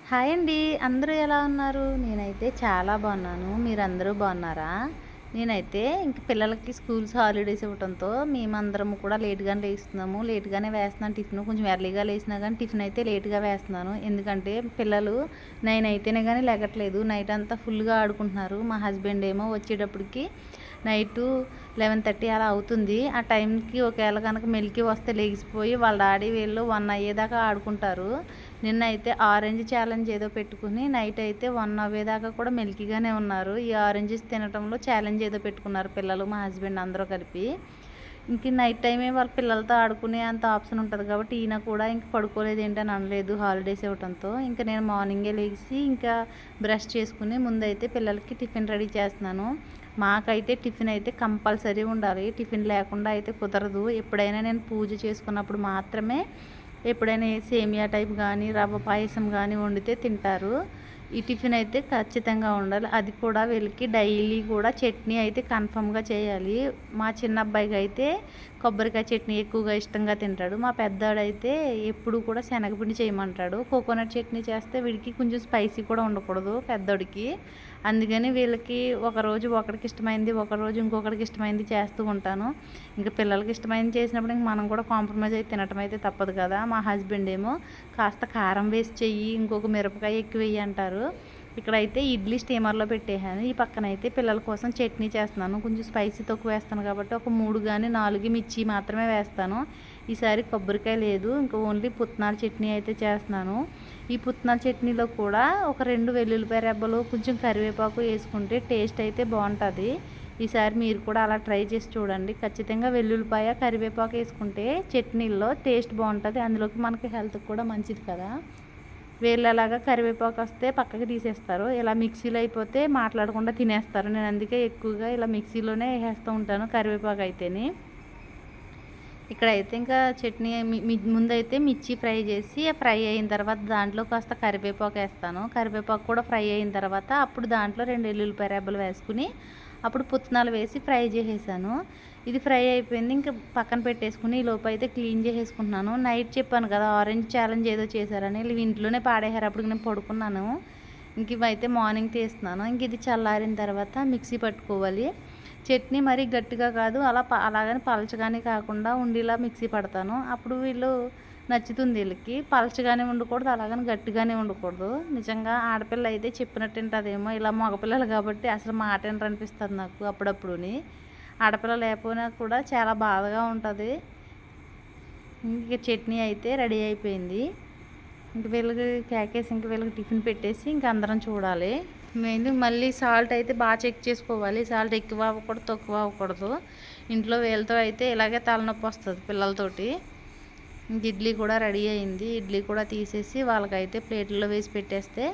Hi అండి. అందరూ ఎలా ఉన్నారు? నేనైతే చాలా బాగున్నాను. మీరందరూ బాగున్నారా? నేనైతే ఇంక పిల్లలకి స్కూల్స్ హాలిడేస్ ఇవ్వటంతో మేమందరం కూడా లేట్‌గానే లేస్తున్నాము. లేట్‌గానే వేస్తున్నాను టిఫిను. కొంచెం ఎర్లీగా లేసినా గానీ టిఫిన్ అయితే లేట్‌గా వేస్తున్నాను. ఎందుకంటే పిల్లలు 9 అయితేనే గానీ లెగట్లేదు. నైట్ అంతా ఫుల్‌గా ఆడుకుంటున్నారు. మా హస్బెండ్ ఏమో వచ్చేటప్పటికి నైటు 11:30 అలా అవుతుంది. ఆ టైంకి ఒకవేళ గనక మెలికి వస్తే లెగిసిపోయి వాళ్ళ డాడీ వీళ్ళు 1 అయ్యేదాకా ఆడుకుంటారు. నిన్నైతే ఆరెంజ్ ఛాలెంజ్ ఏదో పెట్టుకుని నైట్ అయితే 1 అవ్వేదాకా కూడా మెలికిగానే ఉన్నారు. ఈ ఆరెంజెస్ తినటంలో ఛాలెంజ్ ఏదో పెట్టుకున్నారు పిల్లలు, మా హస్బెండ్ అందరూ కలిపి. ఇంక నైట్ టైమే వాళ్ళ పిల్లలతో ఆడుకునే అంత ఆప్షన్ ఉంటది కాబట్టి ఈయన కూడా ఇంక పడుకోలేదేంటని అనలేదు హాలిడేస్ ఇవ్వటంతో. ఇంక నేను మార్నింగే లెగిసి ఇంకా బ్రష్ చేసుకుని ముందైతే పిల్లలకి టిఫిన్ రెడీ చేస్తున్నాను. మాకైతే టిఫిన్ అయితే కంపల్సరీ ఉండాలి. టిఫిన్ లేకుండా అయితే కుదరదు. ఎప్పుడైనా నేను పూజ చేసుకున్నప్పుడు మాత్రమే ఎప్పుడైనా సేమియా టైప్ కానీ రవ్వ పాయసం కానీ వండితే తింటారు. ఈ టిఫిన్ అయితే ఖచ్చితంగా ఉండాలి. అది కూడా వీళ్ళకి డైలీ కూడా చట్నీ అయితే కన్ఫర్మ్‌గా చేయాలి. మా చిన్న అబ్బాయికి అయితే కొబ్బరికాయ చట్నీ ఎక్కువగా ఇష్టంగా తింటాడు. మా పెద్దోడైతే ఎప్పుడు కూడా శనగపిండి చేయమంటాడు. కోకోనట్ చట్నీ చేస్తే వీడికి కొంచెం స్పైసీ కూడా ఉండకూడదు పెద్దోడికి. అందుకని వీళ్ళకి ఒకరోజు ఒకడికి ఇష్టమైంది, ఒకరోజు ఇంకొకడికి ఇష్టమైంది చేస్తూ ఉంటాను. ఇంక పిల్లలకి ఇష్టమైంది చేసినప్పుడు ఇంక మనం కూడా కాంప్రమైజ్ అయి తినటం అయితే తప్పదు కదా! మా హస్బెండ్ ఏమో కాస్త కారం వేసి చెయ్యి, ఇంకొక మిరపకాయ ఎక్కువ వెయ్యి అంటారు. ఇక్కడైతే ఇడ్లీ స్టీమర్‌లో పెట్టేసాను. ఈ పక్కనైతే పిల్లల కోసం చట్నీ చేస్తున్నాను. కొంచెం స్పైసీ తక్కువ వేస్తాను కాబట్టి ఒక 3 గాని 4 మిర్చి మాత్రమే వేస్తాను. ఈసారి కొబ్బరికాయ లేదు. ఇంకా ఓన్లీ పుట్నాల చట్నీ అయితే చేస్తున్నాను. ఈ పుట్నాల చట్నీలో కూడా ఒక 2 వెల్లుల్లిపాయ రెబ్బలు, కొంచెం కరివేపాకు వేసుకుంటే టేస్ట్ అయితే బాగుంటుంది. ఈసారి మీరు కూడా అలా ట్రై చేసి చూడండి. ఖచ్చితంగా వెల్లుల్లిపాయ, కరివేపాకు వేసుకుంటే చట్నీల్లో టేస్ట్ బాగుంటుంది. అందులోకి మనకి హెల్త్‌కి కూడా మంచిది కదా! వీళ్ళలాగా కరివేపాకు వస్తే పక్కకి తీసేస్తారు. ఇలా మిక్సీలో అయిపోతే మాట్లాడకుండా తినేస్తారు. నేను అందుకే ఎక్కువగా ఇలా మిక్సీలోనే వేసేస్తూ ఉంటాను కరివేపాకు అయితేని. ఇక్కడైతే ఇంకా చట్నీ ముందైతే మిర్చి ఫ్రై చేసి ఫ్రై అయిన తర్వాత దాంట్లో కాస్త కరివేపాకు వేస్తాను. కరివేపాకు కూడా ఫ్రై అయిన తర్వాత అప్పుడు దాంట్లో 2 ఎల్లుల్లిపాయ రెబ్బలు వేసుకుని అప్పుడు పుట్నాలు వేసి ఫ్రై చేసేసాను. ఇది ఫ్రై అయిపోయింది. ఇంకా పక్కన పెట్టేసుకుని ఈలోపు అయితే క్లీన్ చేసేసుకుంటున్నాను. నైట్ చెప్పాను కదా ఆరెంజ్ ఛాలెంజ్ ఏదో చేశారని, ఇవి ఇంట్లోనే పాడేశారు. అప్పుడు నేను పడుకున్నాను. ఇంక ఇవైతే మార్నింగ్ తీస్తున్నాను. ఇంక ఇది చల్లారిన తర్వాత మిక్సీ పట్టుకోవాలి. చట్నీ మరీ గట్టిగా కాదు, అలాగని పలచగానే కాకుండా ఉండేలా మిక్సీ పడతాను. అప్పుడు వీళ్ళు నచ్చుతుంది వీళ్ళకి. పలచగానే ఉండకూడదు, అలాగని గట్టిగానే ఉండకూడదు. నిజంగా ఆడపిల్ల అయితే చెప్పినట్టు వింటదేమో. ఇలా మగపిల్లలు కాబట్టి అసలు మాట వినరనిపిస్తుంది నాకు అప్పుడప్పుడుని. ఆడపిల్ల లేకపోయినా కూడా చాలా బాధగా ఉంటుంది. ఇంక చట్నీ అయితే రెడీ అయిపోయింది. ఇంక వీళ్ళకి కేకేసి ఇంక వీళ్ళకి టిఫిన్ పెట్టేసి ఇంక అందరం చూడాలి. మెయిన్ మళ్ళీ సాల్ట్ అయితే బాగా చెక్ చేసుకోవాలి. సాల్ట్ ఎక్కువ అవ్వకూడదు, తక్కువ అవ్వకూడదు. ఇంట్లో వీళ్ళతో అయితే ఇలాగే తలనొప్పి వస్తుంది పిల్లలతోటి. ఇంక ఇడ్లీ కూడా రెడీ అయింది. ఇడ్లీ కూడా తీసేసి వాళ్ళకైతే ప్లేట్లలో వేసి పెట్టేస్తే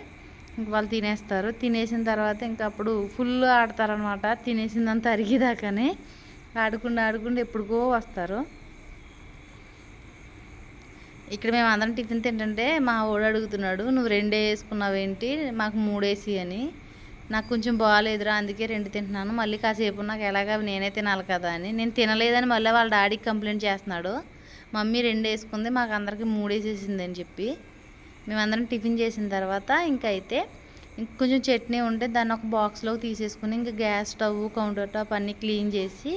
ఇంక వాళ్ళు తినేస్తారు. తినేసిన తర్వాత ఇంక అప్పుడు ఫుల్ ఆడతారనమాట. తినేసిందంతా అరిగేదాకానే ఆడుకుంటూ ఎప్పుడుకో వస్తారు. ఇక్కడ మేము అందరం టిఫిన్ తింటుంటే మా వాడు అడుగుతున్నాడు, నువ్వు 2 వేసుకున్నావేంటి, మాకు 3 వేసి అని. నాకు కొంచెం బాగాలేదురా, అందుకే 2 తింటున్నాను. మళ్ళీ కాసేపు నాకు ఎలాగా నేనే తినాలి కదా అని. నేను తినలేదని మళ్ళీ వాళ్ళ డాడీకి కంప్లైంట్ చేస్తున్నాడు. మమ్మీ 2 వేసుకుంది, మాకు అందరికి 3 వేసేసింది అని చెప్పి. మేమందరం టిఫిన్ చేసిన తర్వాత ఇంకైతే కొంచెం చట్నీ ఉంటే దాన్ని ఒక బాక్స్లోకి తీసేసుకుని ఇంకా గ్యాస్ స్టవ్, కౌంటర్ టాప్ అన్నీ క్లీన్ చేసి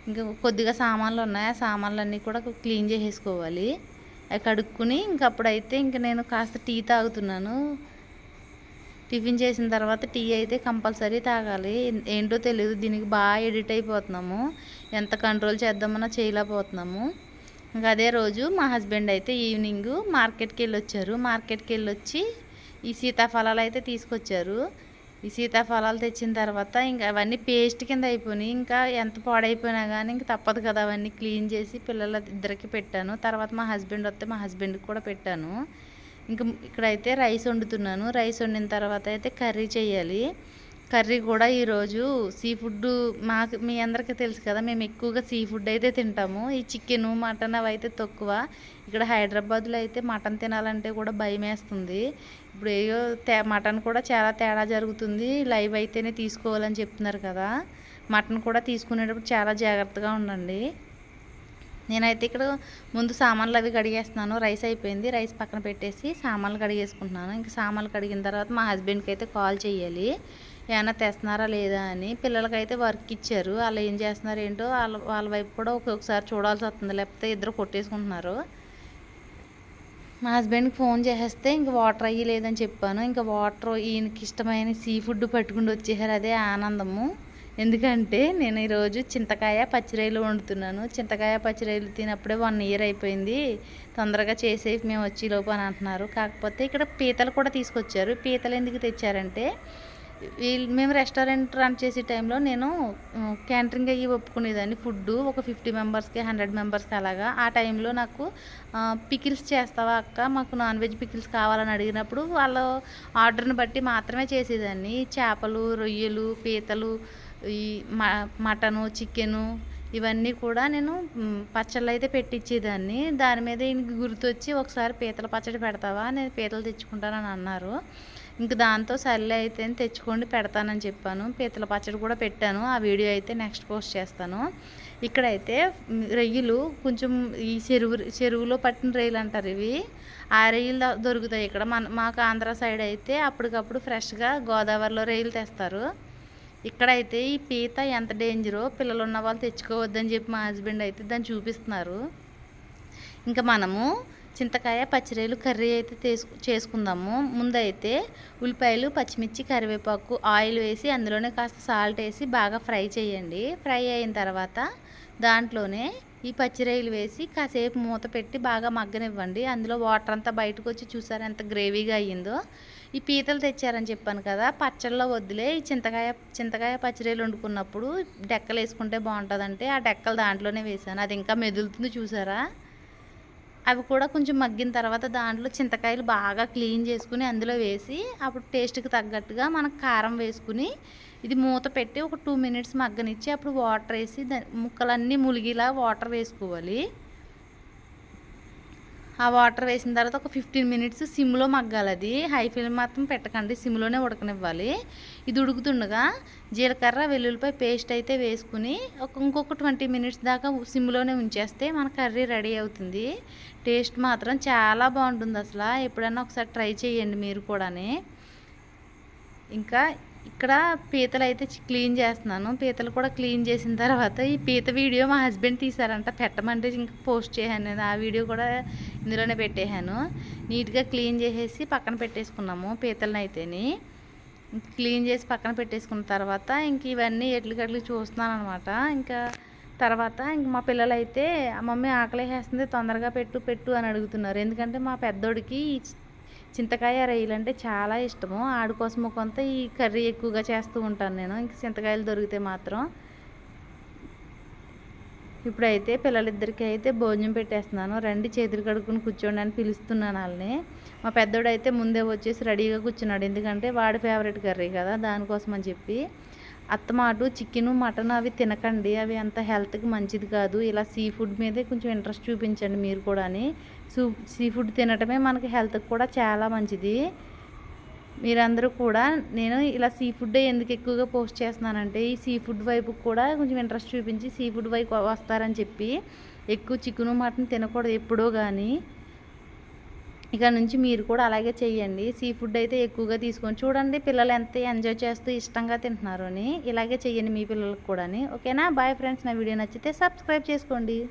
ఇంకా కొద్దిగా సామాన్లు ఉన్నాయి. ఆ సామాన్లన్నీ కూడా క్లీన్ చేసేసుకోవాలి. అవి కడుక్కుని ఇంకప్పుడైతే ఇంక నేను కాస్త టీ తాగుతున్నాను. టిఫిన్ చేసిన తర్వాత టీ అయితే కంపల్సరీ తాగాలి. ఏంటో తెలియదు, దీనికి బాగా ఎడిట్ అయిపోతున్నాము. ఎంత కంట్రోల్ చేద్దామన్నా చేయలేకపోతున్నాము. ఇంకా అదే రోజు మా హస్బెండ్ అయితే ఈవినింగ్ మార్కెట్కి వెళ్ళొచ్చారు. మార్కెట్కి వెళ్ళొచ్చి ఈ సీతాఫలాలు అయితే తీసుకొచ్చారు. ఈ సీతాఫలాలు తెచ్చిన తర్వాత ఇంకా అవన్నీ పేస్ట్ కింద అయిపోయినాయి. ఇంకా ఎంత పాడైపోయినా కానీ ఇంక తప్పదు కదా, అవన్నీ క్లీన్ చేసి పిల్లల ఇద్దరికి పెట్టాను. తర్వాత మా హస్బెండ్ వస్తే మా హస్బెండ్కి కూడా పెట్టాను. ఇంక ఇక్కడైతే రైస్ వండుతున్నాను. రైస్ వండిన తర్వాత అయితే కర్రీ చేయాలి. కర్రీ కూడా ఈరోజు సీ ఫుడ్. మీ అందరికీ తెలుసు కదా, మేము ఎక్కువగా సీ ఫుడ్ అయితే తింటాము. ఈ చికెను, మటన్ అవి అయితే తక్కువ. ఇక్కడ హైదరాబాద్లో అయితే మటన్ తినాలంటే కూడా భయం వేస్తుంది. ఇప్పుడు ఏయో మటన్ కూడా చాలా తేడా జరుగుతుంది. లైవ్ అయితేనే తీసుకోవాలని చెప్తున్నారు కదా. మటన్ కూడా తీసుకునేటప్పుడు చాలా జాగ్రత్తగా ఉండండి. నేనైతే ఇక్కడ ముందు సామాన్లు అవి కడిగేస్తున్నాను. రైస్ అయిపోయింది. రైస్ పక్కన పెట్టేసి సామాన్లు కడిగేసుకుంటున్నాను. ఇంక సామాన్లు కడిగిన తర్వాత మా హస్బెండ్కి అయితే కాల్ చేయాలి, ఏమన్నా తెస్తున్నారా లేదా అని. పిల్లలకైతే వర్క్ ఇచ్చారు, వాళ్ళు ఏం చేస్తున్నారు ఏంటో వాళ్ళ వైపు కూడా ఒక్కొక్కసారి చూడాల్సి వస్తుంది, లేకపోతే ఇద్దరు కొట్టేసుకుంటున్నారు. మా హస్బెండ్కి ఫోన్ చేసేస్తే ఇంక వాటర్ అయ్యి లేదని చెప్పాను. ఇంకా వాటర్ ఈయనకి ఇష్టమైన సీ ఫుడ్ పట్టుకుని వచ్చేసారు. అదే ఆనందము. ఎందుకంటే నేను ఈరోజు చింతకాయ పచ్చిరొయ్యలు వండుతున్నాను. చింతకాయ పచ్చిరొయ్యలు తినప్పుడే 1 ఇయర్ అయిపోయింది, తొందరగా చేసేసి మేము వచ్చేలోపు అని అంటున్నారు. కాకపోతే ఇక్కడ పీతలు కూడా తీసుకొచ్చారు. పీతలు ఎందుకు తెచ్చారంటే మేము రెస్టారెంట్ రన్ చేసే టైంలో నేను క్యాంటరింగ్ అయ్యి ఒప్పుకునేదాన్ని. ఫుడ్డు ఒక 50 మెంబర్స్కి 100 మెంబర్స్కి అలాగా. ఆ టైంలో నాకు పికిల్స్ చేస్తావా అక్క, మాకు నాన్ వెజ్ పికిల్స్ కావాలని అడిగినప్పుడు వాళ్ళ ఆర్డర్ని బట్టి మాత్రమే చేసేదాన్ని. చేపలు, రొయ్యలు, పీతలు, ఈ మటను, చికెను ఇవన్నీ కూడా నేను పచ్చళ్ళు అయితే పెట్టించేదాన్ని. దాని మీద ఈయనకి గుర్తొచ్చి ఒకసారి పీతల పచ్చడి పెడతావా, నేను పీతలు తెచ్చుకుంటానని అన్నారు. ఇంక దాంతో సర్లే అయితే తెచ్చుకోండి పెడతానని చెప్పాను. పీతల పచ్చడి కూడా పెట్టాను. ఆ వీడియో అయితే నెక్స్ట్ పోస్ట్ చేస్తాను. ఇక్కడైతే రొయ్యలు కొంచెం ఈ చెరువులో పట్టిన రొయ్యలు అంటారు ఇవి. ఆ రొయ్యలు దొరుకుతాయి ఇక్కడ. మాకు ఆంధ్ర సైడ్ అయితే అప్పటికప్పుడు ఫ్రెష్గా గోదావరిలో రొయ్యలు తెస్తారు. ఇక్కడైతే ఈ పీత ఎంత డేంజరో పిల్లలు ఉన్న వాళ్ళు తెచ్చుకోవద్దని చెప్పి మా హస్బెండ్ అయితే దాన్ని చూపిస్తున్నారు. ఇంకా మనము చింతకాయ పచ్చిరొయ్యలు కర్రీ అయితే చేసుకుందాము. ముందైతే ఉల్లిపాయలు, పచ్చిమిర్చి, కరివేపాకు, ఆయిల్ వేసి అందులోనే కాస్త సాల్ట్ వేసి బాగా ఫ్రై చేయండి. ఫ్రై అయిన తర్వాత దాంట్లోనే ఈ పచ్చిరొయ్యలు వేసి కాసేపు మూత పెట్టి బాగా మగ్గనివ్వండి. అందులో వాటర్ అంతా బయటకు వచ్చి చూసారు ఎంత గ్రేవీగా అయ్యిందో. ఈ పీతలు తెచ్చారని చెప్పాను కదా, పచ్చళ్ళలో వద్దులే, ఈ చింతకాయ పచ్చిరొయ్యలు వండుకున్నప్పుడు డెక్కలు వేసుకుంటే బాగుంటుందంటే ఆ డెక్కలు దాంట్లోనే వేసాను. అది ఇంకా మెదులుతుంది చూసారా. అవి కూడా కొంచెం మగ్గిన తర్వాత దాంట్లో చింతకాయలు బాగా క్లీన్ చేసుకుని అందులో వేసి అప్పుడు టేస్ట్కి తగ్గట్టుగా మనకు కారం వేసుకుని ఇది మూత పెట్టి ఒక 2 మినిట్స్ మగ్గనిచ్చి అప్పుడు వాటర్ వేసి ముక్కలన్నీ ములిగిలా వాటర్ వేసుకోవాలి. ఆ వాటర్ వేసిన తర్వాత ఒక 15 మినిట్స్ సిమ్లో మగ్గాలి. అది హై ఫ్లేమ్ మాత్రం పెట్టకండి, సిమ్లోనే ఉడకనివ్వాలి. ఇది ఉడుకుతుండగా జీలకర్ర, వెల్లుల్లిపాయ పేస్ట్ అయితే వేసుకుని ఇంకొక 20 మినిట్స్ దాకా సిమ్లోనే ఉంచేస్తే మన కర్రీ రెడీ అవుతుంది. టేస్ట్ మాత్రం చాలా బాగుంటుంది అసలు. ఎప్పుడైనా ఒకసారి ట్రై చేయండి మీరు కూడా. ఇంకా ఇక్కడ పీతలు అయితే క్లీన్ చేస్తున్నాను. పీతలు కూడా క్లీన్ చేసిన తర్వాత ఈ పీత వీడియో మా హస్బెండ్ తీశారంట, పెట్టమంటే ఇంకా పోస్ట్ చేశాను నేను. ఆ వీడియో కూడా ఇందులోనే పెట్టేశాను. నీట్గా క్లీన్ చేసేసి పక్కన పెట్టేసుకున్నాము పీతలను అయితేని. క్లీన్ చేసి పక్కన పెట్టేసుకున్న తర్వాత ఇంక ఇవన్నీ ఎట్లకట్లు చూస్తున్నాను అనమాట. ఇంకా తర్వాత ఇంక మా పిల్లలు అయితే మమ్మీ ఆకలి వేస్తుంది తొందరగా పెట్టు అని అడుగుతున్నారు. ఎందుకంటే మా పెద్దోడికి చింతకాయ రొయ్యలు అంటే చాలా ఇష్టము. ఆడి కోసం కొంత ఈ కర్రీ ఎక్కువగా చేస్తూ ఉంటాను నేను. ఇంక చింతకాయలు దొరికితే మాత్రం. ఇప్పుడైతే పిల్లలిద్దరికీ అయితే భోజనం పెట్టేస్తున్నాను. రండి చేతులు కడుక్కుని కూర్చోండి అని పిలుస్తున్నాను వాళ్ళని. మా పెద్దోడైతే ముందే వచ్చేసి రెడీగా కూర్చున్నాడు, ఎందుకంటే వాడి ఫేవరెట్ కర్రీ కదా, దానికోసం అని చెప్పి. అత్తమాటు చికెను, మటన్ అవి తినకండి, అవి అంత హెల్త్కి మంచిది కాదు. ఇలా సీ ఫుడ్ మీదే కొంచెం ఇంట్రెస్ట్ చూపించండి మీరు కూడా. సీ ఫుడ్ తినటమే మనకి హెల్త్కి కూడా చాలా మంచిది. మీరందరూ కూడా నేను ఇలా సీ ఫుడ్ ఎందుకు ఎక్కువగా పోస్ట్ చేస్తున్నానంటే ఈ సీ ఫుడ్ వైపు కూడా కొంచెం ఇంట్రెస్ట్ చూపించి సీ ఫుడ్ వైపు వస్తారని చెప్పి. ఎక్కువ చికెను, మటన్ తినకూడదు ఎప్పుడో కానీ. ఇక నుంచి మీరు కూడా అలాగే చేయండి. సీ ఫుడ్ అయితే ఎక్కువగా తీసుకొని చూడండి, పిల్లలు ఎంత ఎంజాయ్ చేస్తూ ఇష్టంగా తింటున్నారు అని. ఇలాగే చేయండి మీ పిల్లలకు కూడా. ఓకేనా? Bye friends. నా వీడియో నచ్చితే సబ్స్క్రైబ్ చేసుకోండి.